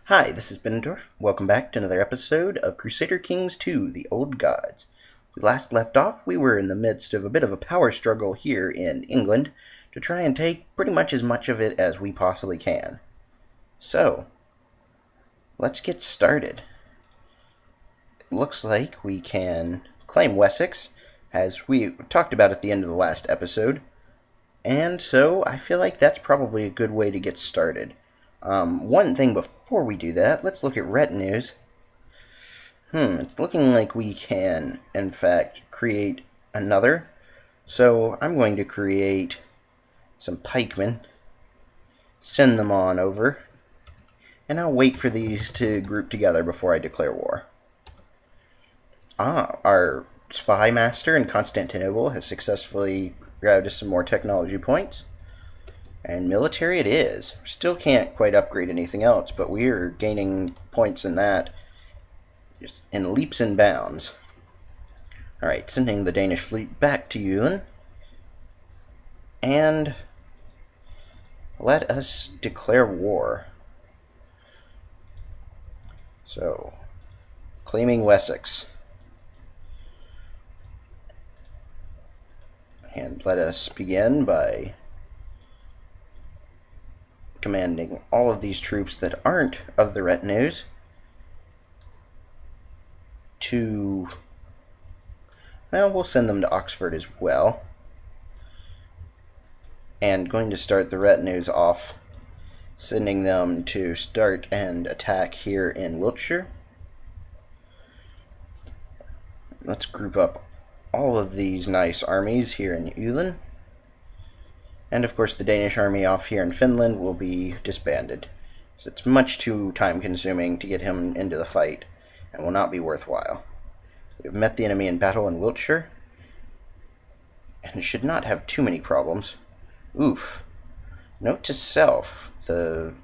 Hi, this is Benandorf. Welcome back to another episode of Crusader Kings 2, The Old Gods. We last left off, we were in the midst of a bit of a power struggle here in England to try and take pretty much as much of it as we possibly can. So, let's get started. It looks like we can claim Wessex, as we talked about at the end of the last episode, and so I feel like that's probably a good way to get started. One thing before we do that, let's look at retinues. It's looking like we can, in fact, create another. So I'm going to create some pikemen, send them on over, and I'll wait for these to group together before I declare war. Our spy master in Constantinople has successfully grabbed us some more technology points. And military it is. Still can't quite upgrade anything else, but we're gaining points in that just in leaps and bounds. Alright, sending the Danish fleet back to Yulin. And let us declare war. So, claiming Wessex. And let us begin by commanding all of these troops that aren't of the retinues to, well, we'll send them to Oxford as well. And going to start the retinues off, sending them to start and attack here in Wiltshire. Let's group up all of these nice armies here in Yulin. And of course the Danish army off here in Finland will be disbanded, so it's much too time consuming to get him into the fight, and will not be worthwhile. We have met the enemy in battle in Wiltshire, and should not have too many problems. Oof. Note to self, the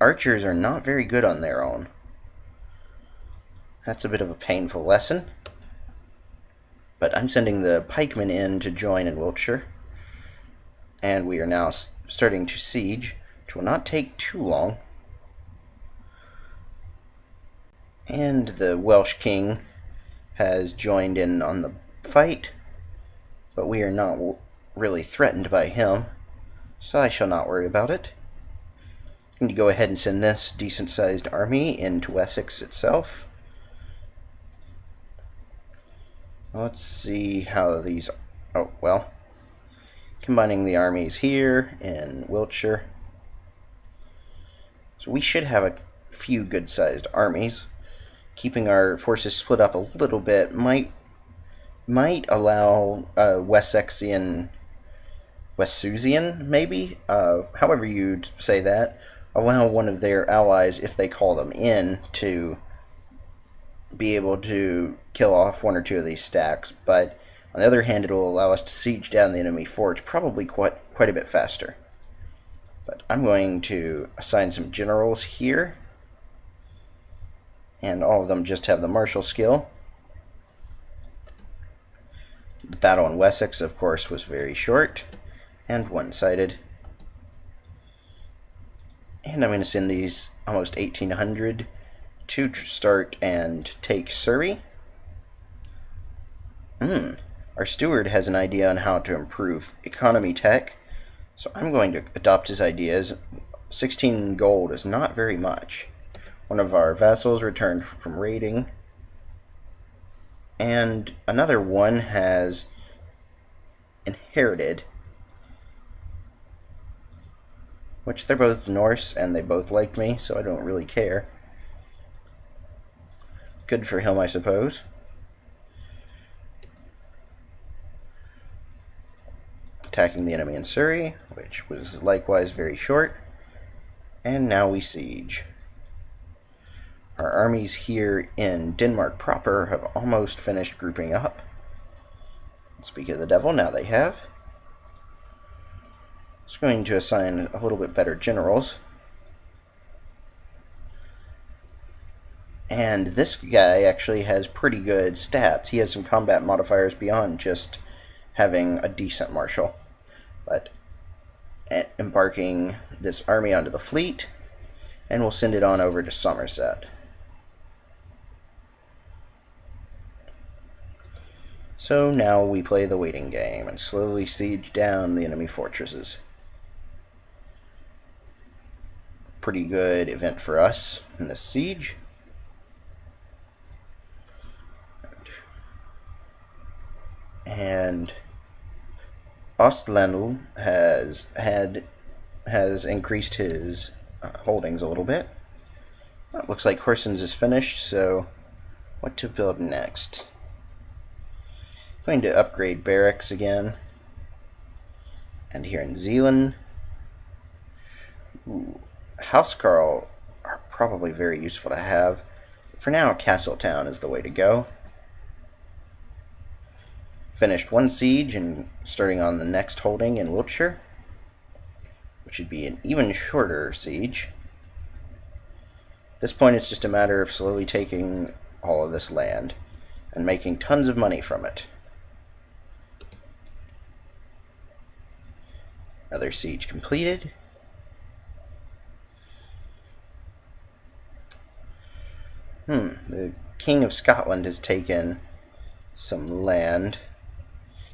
archers are not very good on their own. That's a bit of a painful lesson. But I'm sending the pikemen in to join in Wiltshire. And we are now starting to siege, which will not take too long. And the Welsh king has joined in on the fight, but we are not really threatened by him, so I shall not worry about it. I'm going to go ahead and send this decent-sized army into Wessex itself. Let's see how these... Oh, well... Combining the armies here in Wiltshire. So we should have a few good-sized armies. Keeping our forces split up a little bit might allow Wessexian, maybe? However you'd say that. Allow one of their allies, if they call them in, to be able to kill off one or two of these stacks, but on the other hand, it will allow us to siege down the enemy forts probably quite a bit faster. But I'm going to assign some generals here, and all of them just have the martial skill. The battle in Wessex, of course, was very short and one-sided. And I'm going to send these almost 1,800 to start and take Surrey. Our steward has an idea on how to improve economy tech, so I'm going to adopt his ideas. 16 gold is not very much. One of our vassals returned from raiding, and another one has inherited, which they're both Norse, and they both like me, so I don't really care. Good for him, I suppose. Attacking the enemy in Surrey, which was likewise very short, and now we siege. Our armies here in Denmark proper have almost finished grouping up. Speak of the devil, now they have. Just going to assign a little bit better generals. And this guy actually has pretty good stats. He has some combat modifiers beyond just having a decent martial. But embarking this army onto the fleet, and we'll send it on over to Somerset. So now we play the waiting game and slowly siege down the enemy fortresses. Pretty good event for us in this siege. And Ostlandl has increased his holdings a little bit. It looks like Horsens is finished, so what to build next? Going to upgrade barracks again. And here in Zealand, Housecarl are probably very useful to have. For now, Castletown is the way to go. Finished one siege and starting on the next holding in Wiltshire, which would be an even shorter siege. At this point, it's just a matter of slowly taking all of this land and making tons of money from it. Another siege completed. The King of Scotland has taken some land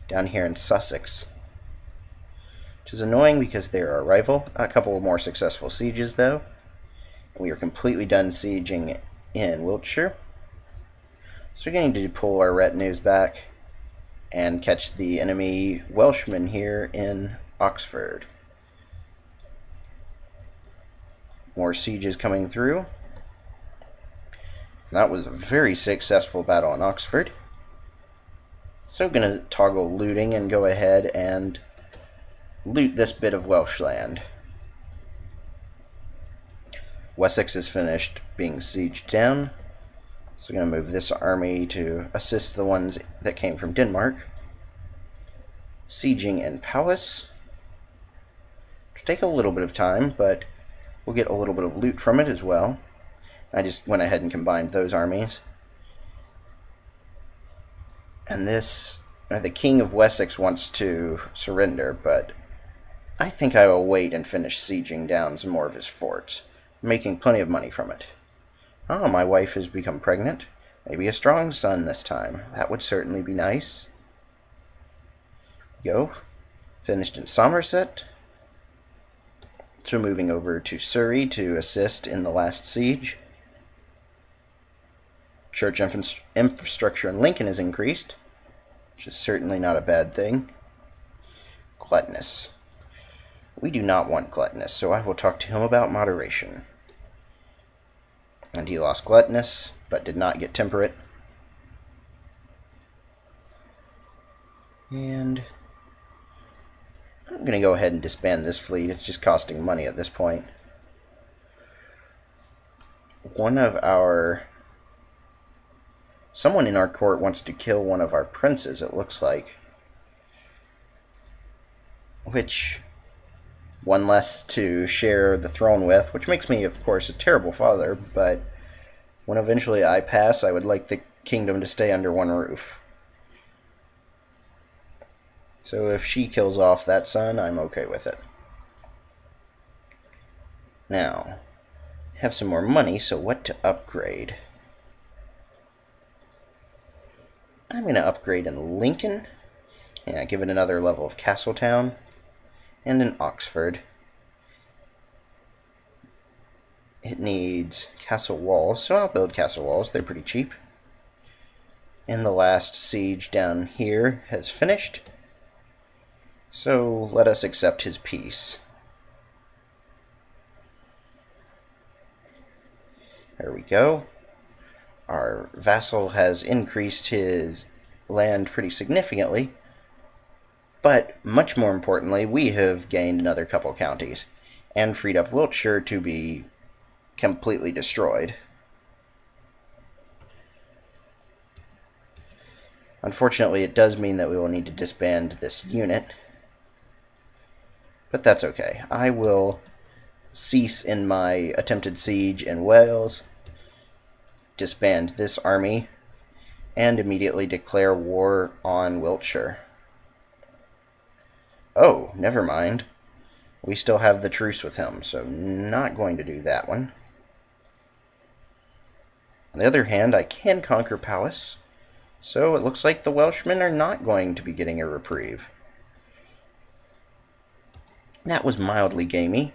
down here in Sussex, which is annoying because they're our rival. A couple of more successful sieges, though. We are completely done sieging in Wiltshire. So we're going to pull our retinues back and catch the enemy Welshmen here in Oxford. More sieges coming through. That was a very successful battle in Oxford. So I'm going to toggle looting and go ahead and loot this bit of Welsh land. Wessex is finished being sieged down. So I'm going to move this army to assist the ones that came from Denmark. Sieging in Powys. It'll take a little bit of time, but we'll get a little bit of loot from it as well. I just went ahead and combined those armies. And this, the King of Wessex wants to surrender, but I think I will wait and finish sieging down some more of his forts, making plenty of money from it. Oh, my wife has become pregnant. Maybe a strong son this time. That would certainly be nice. Go. Finished in Somerset. So moving over to Surrey to assist in the last siege. Church infrastructure in Lincoln is increased, which is certainly not a bad thing. Gluttonous. We do not want gluttonous, so I will talk to him about moderation. And he lost gluttonous, but did not get temperate. And I'm going to go ahead and disband this fleet. It's just costing money at this point. Someone in our court wants to kill one of our princes, it looks like. Which, one less to share the throne with, which makes me, of course, a terrible father, but when eventually I pass, I would like the kingdom to stay under one roof. So if she kills off that son, I'm okay with it. Now, have some more money, so what to upgrade? I'm going to upgrade in Lincoln. Yeah, give it another level of Castletown. And in Oxford. It needs castle walls, so I'll build castle walls. They're pretty cheap. And the last siege down here has finished. So let us accept his peace. There we go. Our vassal has increased his land pretty significantly, but much more importantly, we have gained another couple counties and freed up Wiltshire to be completely destroyed. Unfortunately, it does mean that we will need to disband this unit, but that's okay. I will cease in my attempted siege in Wales, disband this army, and immediately declare war on Wiltshire. Oh, never mind. We still have the truce with him, so not going to do that one. On the other hand, I can conquer Powys, so it looks like the Welshmen are not going to be getting a reprieve. That was mildly gamey,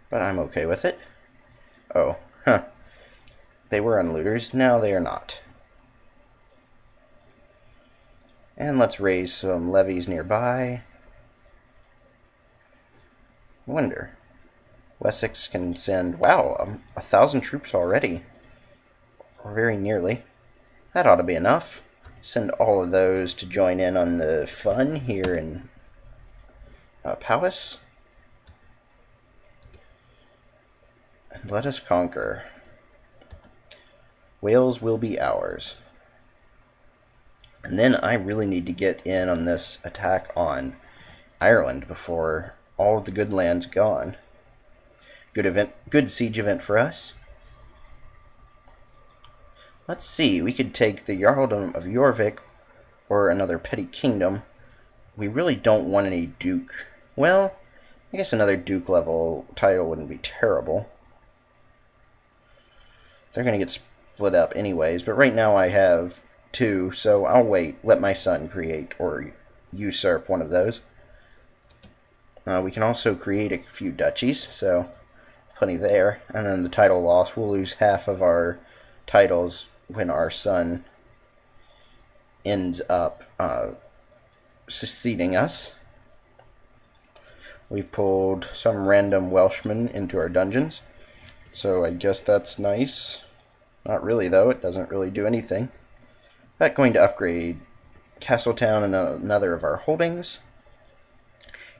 but I'm okay with it. Oh, huh. They were unlooters, now they are not. And let's raise some levies nearby. I wonder. Wessex can send, wow, 1,000 troops already. Or very nearly. That ought to be enough. Send all of those to join in on the fun here in Powys. And let us conquer. Wales will be ours. And then I really need to get in on this attack on Ireland before all of the good land's gone. Good siege event for us. Let's see, we could take the Jarldom of Jorvik or another petty kingdom. We really don't want any duke. Well, I guess another duke level title wouldn't be terrible. They're going to get split up anyways, but right now I have 2, so I'll wait. Let my son create or usurp one of those. We can also create a few duchies, so plenty there. And then the title loss, we'll lose half of our titles when our son ends up succeeding us. We've pulled some random Welshmen into our dungeons, so I guess that's nice. Not really, though. It doesn't really do anything. But going to upgrade Castletown and another of our holdings.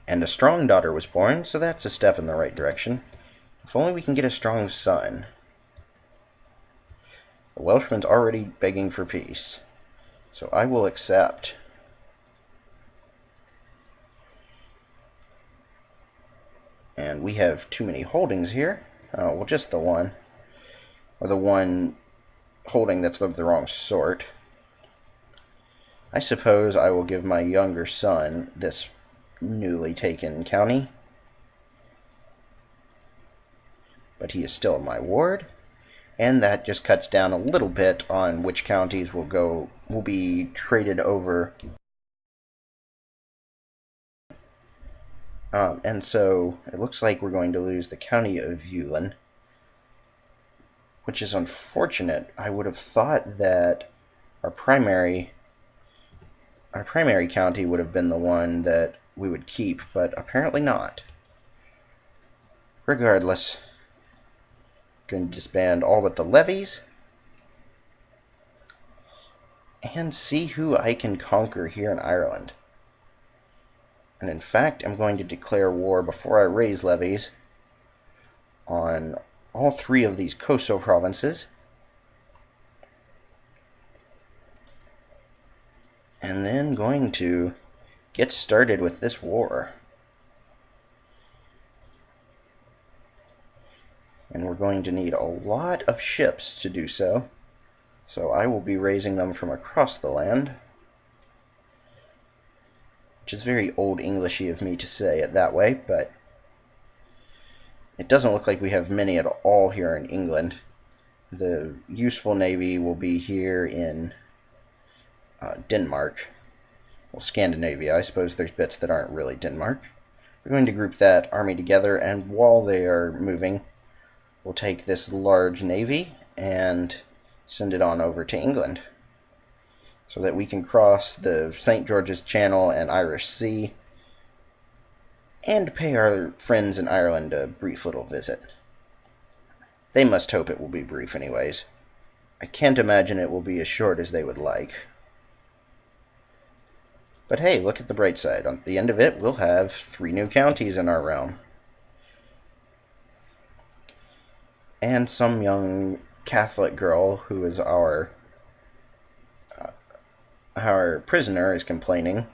And a strong daughter was born, so that's a step in the right direction. If only we can get a strong son. The Welshman's already begging for peace, so I will accept. And we have too many holdings here. Oh, well, just the one. Or the one holding that's of the wrong sort. I suppose I will give my younger son this newly taken county. But he is still in my ward. And that just cuts down a little bit on which counties will be traded over. And so it looks like we're going to lose the county of Yulin, which is unfortunate. I would have thought that our primary county would have been the one that we would keep, but apparently not. Regardless, going to disband all but the levies and see who I can conquer here in Ireland. And in fact, I'm going to declare war before I raise levies on all 3 of these coastal provinces. And then going to get started with this war. And we're going to need a lot of ships to do so. So I will be raising them from across the land. Which is very old Englishy of me to say it that way, but it doesn't look like we have many at all here in England. The useful navy will be here in Denmark. Well, Scandinavia. I suppose there's bits that aren't really Denmark. We're going to group that army together, and while they are moving, we'll take this large navy and send it on over to England so that we can cross the St. George's Channel and Irish Sea and pay our friends in Ireland a brief little visit. They must hope it will be brief anyways. I can't imagine it will be as short as they would like. But hey, look at the bright side. On the end of it, we'll have 3 new counties in our realm. And some young Catholic girl who is our prisoner is complaining.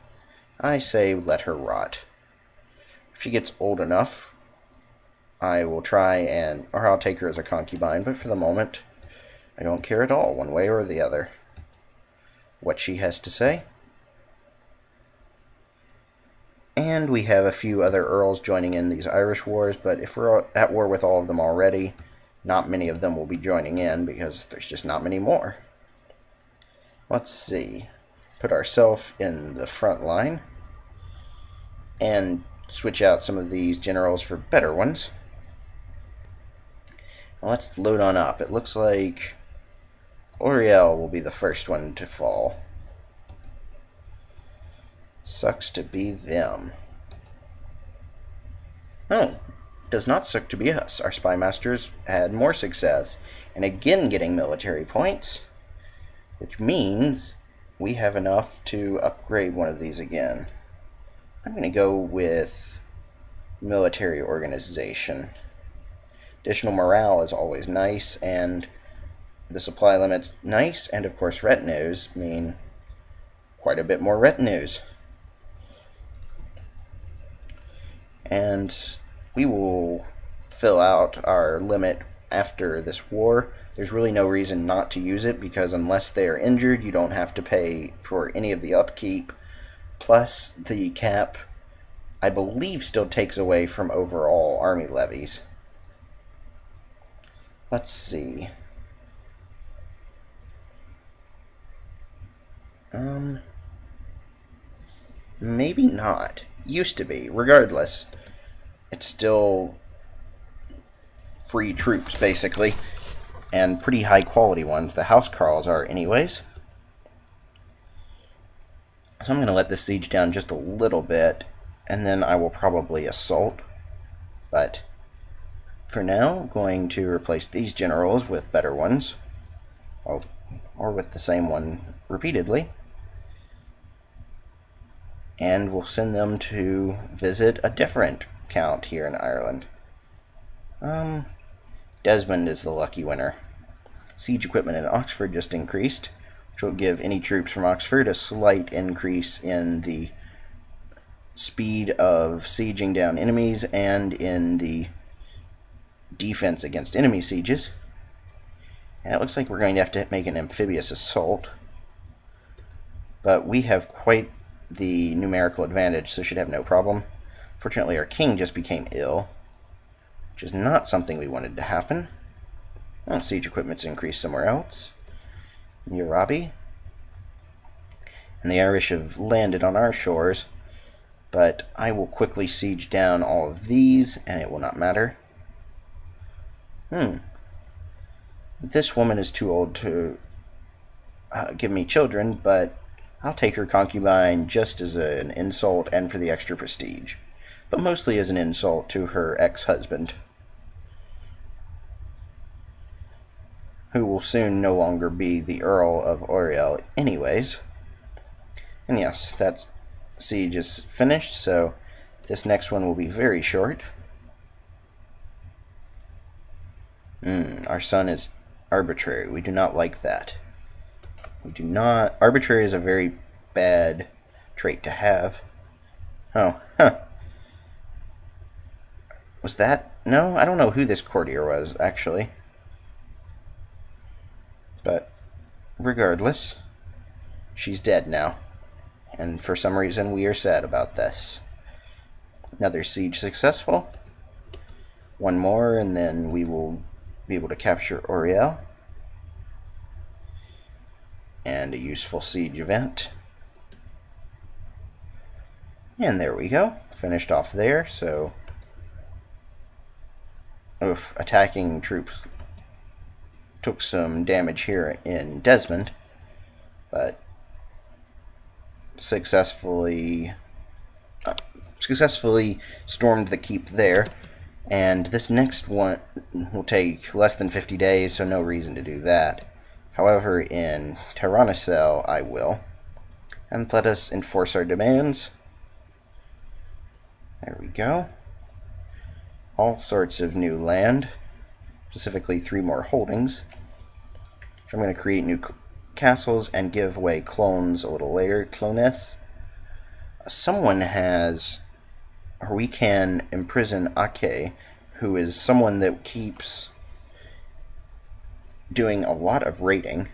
I say let her rot. If she gets old enough, I will try or I'll take her as a concubine, but for the moment, I don't care at all, one way or the other, what she has to say. And we have a few other earls joining in these Irish wars, but if we're at war with all of them already, not many of them will be joining in because there's just not many more. Let's see. Put ourselves in the front line and switch out some of these generals for better ones. Now let's load on up. It looks like Oriel will be the first one to fall. Sucks to be them. Oh, does not suck to be us. Our spy masters had more success, and again getting military points, which means we have enough to upgrade one of these again. I'm going to go with military organization. Additional morale is always nice, and the supply limit's nice, and of course retinues mean quite a bit more retinues. And we will fill out our limit after this war. There's really no reason not to use it, because unless they are injured, you don't have to pay for any of the upkeep. Plus, the cap, I believe, still takes away from overall army levies. Let's see. Maybe not. Used to be. Regardless, it's still free troops, basically, and pretty high quality ones. The housecarls are anyways. So I'm going to let this siege down just a little bit, and then I will probably assault. But for now, I'm going to replace these generals with better ones. Oh, or with the same one repeatedly. And we'll send them to visit a different count here in Ireland. Desmond is the lucky winner. Siege equipment in Oxford just increased, which will give any troops from Oxford a slight increase in the speed of sieging down enemies and in the defense against enemy sieges. And it looks like we're going to have to make an amphibious assault, but we have quite the numerical advantage, so should have no problem. Fortunately, our king just became ill, which is not something we wanted to happen. Well, siege equipment's increased somewhere else. Urabi. And the Irish have landed on our shores, but I will quickly siege down all of these, and it will not matter. This woman is too old to give me children, but I'll take her concubine just as an insult and for the extra prestige, but mostly as an insult to her ex-husband, who will soon no longer be the Earl of Oriel anyways. And yes, that siege is finished, so this next one will be very short. Our son is arbitrary. We do not like that. We do not. Arbitrary is a very bad trait to have. Oh, Was that? No, I don't know who this courtier was, actually. But regardless, she's dead now. And for some reason, we are sad about this. Another siege successful. One more, and then we will be able to capture Oriel. And a useful siege event. And there we go. Finished off there, so... attacking troops took some damage here in Desmond, but successfully stormed the keep there. And this next one will take less than 50 days, so no reason to do that. However, in Tyrannicel, I will. And let us enforce our demands. There we go. All sorts of new land, specifically 3 more holdings. So I'm going to create new castles and give away clones a little later. Clones. Someone has, or we can imprison Ake, who is someone that keeps doing a lot of raiding.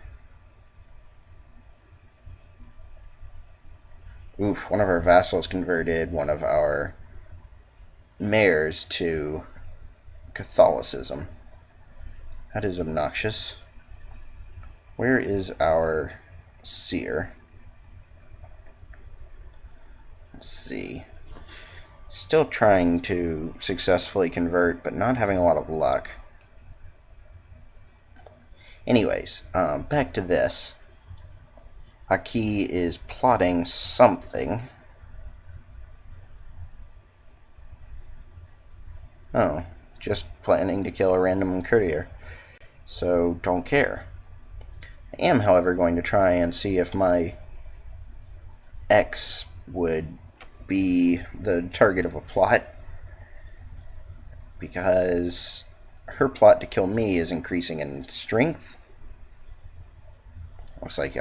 One of our vassals converted one of our mayors to Catholicism. That is obnoxious. Where is our seer? Let's see. Still trying to successfully convert, but not having a lot of luck. Anyways, back to this. Aki is plotting something. Oh, just planning to kill a random courier. So, don't care. I am, however, going to try and see if my ex would be the target of a plot, because her plot to kill me is increasing in strength. Looks like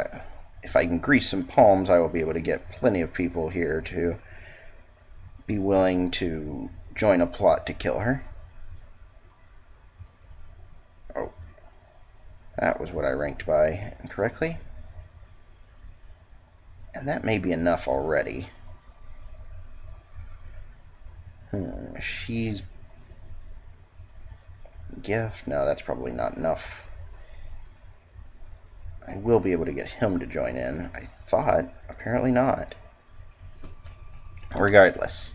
if I can grease some palms, I will be able to get plenty of people here to be willing to join a plot to kill her. Oh, that was what I ranked by incorrectly. And that may be enough already. She's... gift? No, that's probably not enough. I will be able to get him to join in. I thought. Apparently not. Regardless.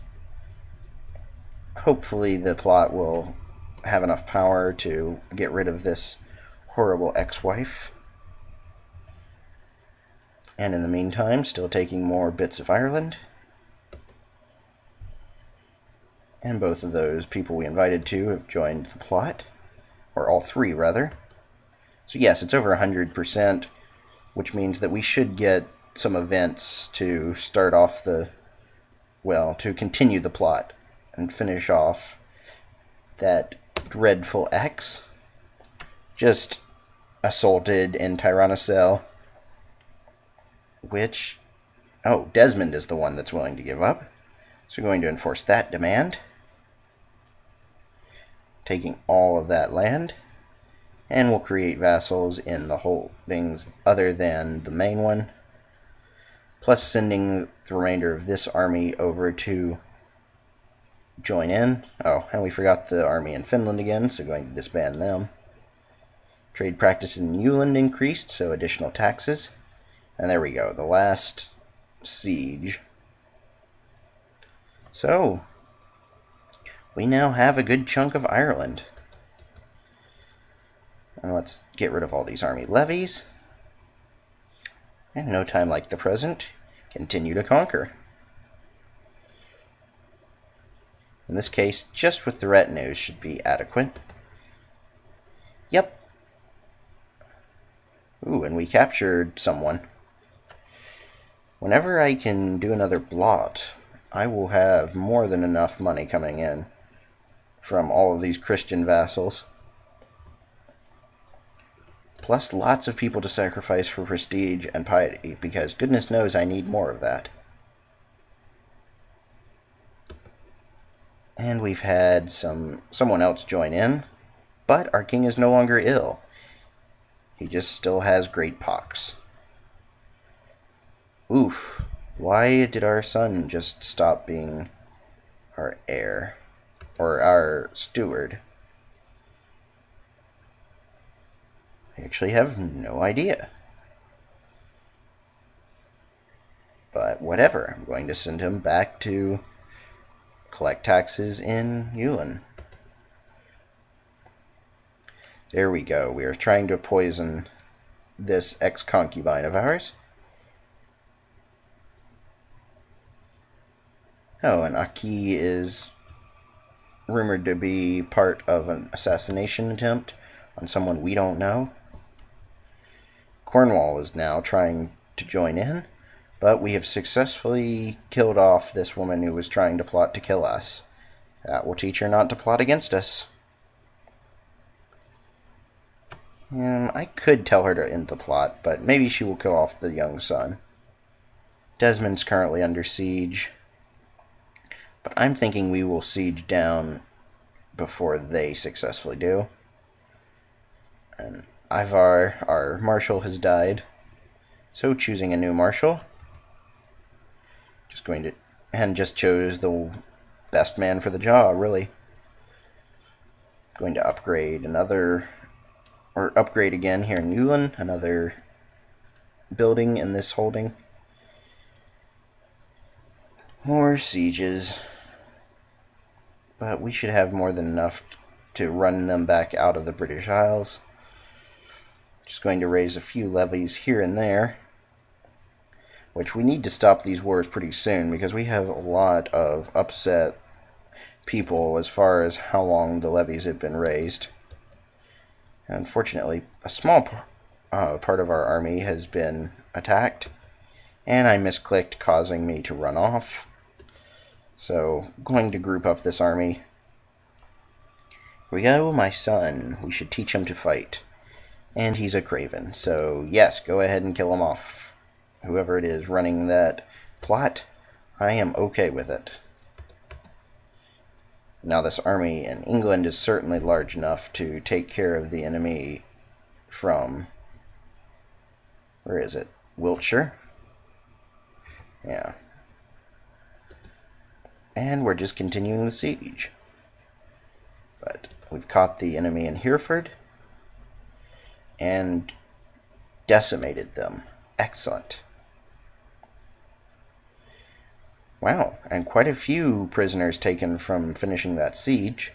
Hopefully the plot will have enough power to get rid of this horrible ex-wife. And in the meantime, still taking more bits of Ireland. And both of those people we invited to have joined the plot. Or all three, rather. So yes, it's over 100%, which means that we should get some events to start off the... well, to continue the plot and finish off that dreadful ex. Just assaulted in Tyrannicell. Which... oh, Desmond is the one that's willing to give up. So we're going to enforce that demand. Taking all of that land. And we'll create vassals in the holdings other than the main one. Plus sending the remainder of this army over to join in. Oh, and we forgot the army in Finland again, so going to disband them. Trade practice in Newland increased, so additional taxes. And there we go, the last siege. So, we now have a good chunk of Ireland. And let's get rid of all these army levies. And no time like the present, continue to conquer. In this case, just with the retinues should be adequate. Yep. Ooh, and we captured someone. Whenever I can do another blot, I will have more than enough money coming in from all of these Christian vassals. Plus lots of people to sacrifice for prestige and piety, because goodness knows I need more of that. And we've had someone else join in, but our king is no longer ill. He just still has great pox. Oof. Why did our son just stop being our heir? Or our steward? I actually have no idea. But whatever. I'm going to send him back to collect taxes in Yulin. There we go. We are trying to poison this ex-concubine of ours. Oh, and Aki is rumored to be part of an assassination attempt on someone we don't know. Cornwall is now trying to join in, but we have successfully killed off this woman who was trying to plot to kill us. That will teach her not to plot against us. I could tell her to end the plot, but maybe she will kill off the young son. Desmond's currently under siege, but I'm thinking we will siege down before they successfully do. And Ivar, our marshal, has died, so choosing a new marshal. Just chose the best man for the job, really. Going to upgrade another or upgrade again here in Newland, another building in this holding. More sieges. But we should have more than enough to run them back out of the British Isles. Just going to raise a few levies here and there, which we need to stop these wars pretty soon because we have a lot of upset people as far as how long the levies have been raised. Unfortunately, a small part of our army has been attacked, and I misclicked, causing me to run off. So, going to group up this army. Here we go, my son. We should teach him to fight. And he's a craven, so yes, go ahead and kill him off. Whoever it is running that plot, I am okay with it. Now this army in England is certainly large enough to take care of the enemy from, where is it? Wiltshire? Yeah. And we're just continuing the siege. But we've caught the enemy in Hereford and decimated them. Excellent. Wow, and quite a few prisoners taken from finishing that siege.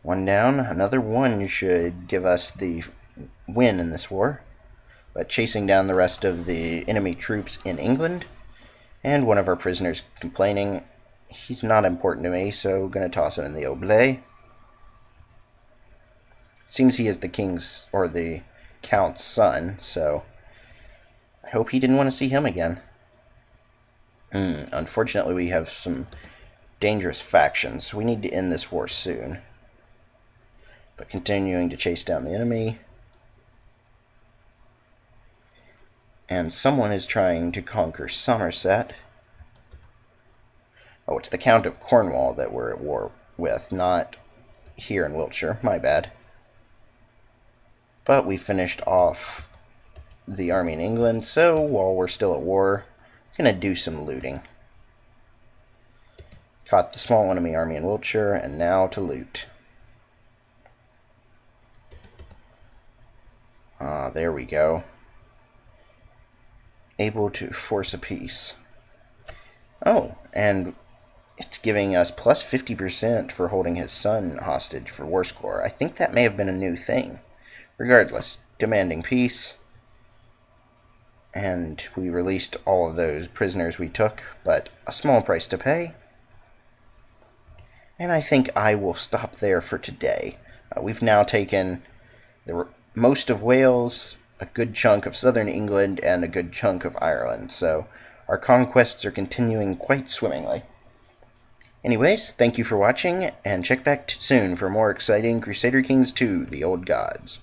One down, another one should give us the win in this war. But chasing down the rest of the enemy troops in England, and one of our prisoners complaining. He's not important to me, so gonna toss him in the oblate. Seems he is the king's, or the count's son, so I hope he didn't want to see him again. Unfortunately, we have some dangerous factions. We need to end this war soon. But continuing to chase down the enemy. And someone is trying to conquer Somerset. Oh, it's the Count of Cornwall that we're at war with, not here in Wiltshire. My bad. But we finished off the army in England, so while we're still at war, I'm going to do some looting. Caught the small enemy army in Wiltshire, and now to loot. There we go. Able to force a peace. Oh, and it's giving us plus 50% for holding his son hostage for war score. I think that may have been a new thing. Regardless, demanding peace. And we released all of those prisoners we took, but a small price to pay. And I think I will stop there for today. We've now taken most of Wales, a good chunk of southern England, and a good chunk of Ireland. So our conquests are continuing quite swimmingly. Anyways, thank you for watching, and check back soon for more exciting Crusader Kings 2, The Old Gods.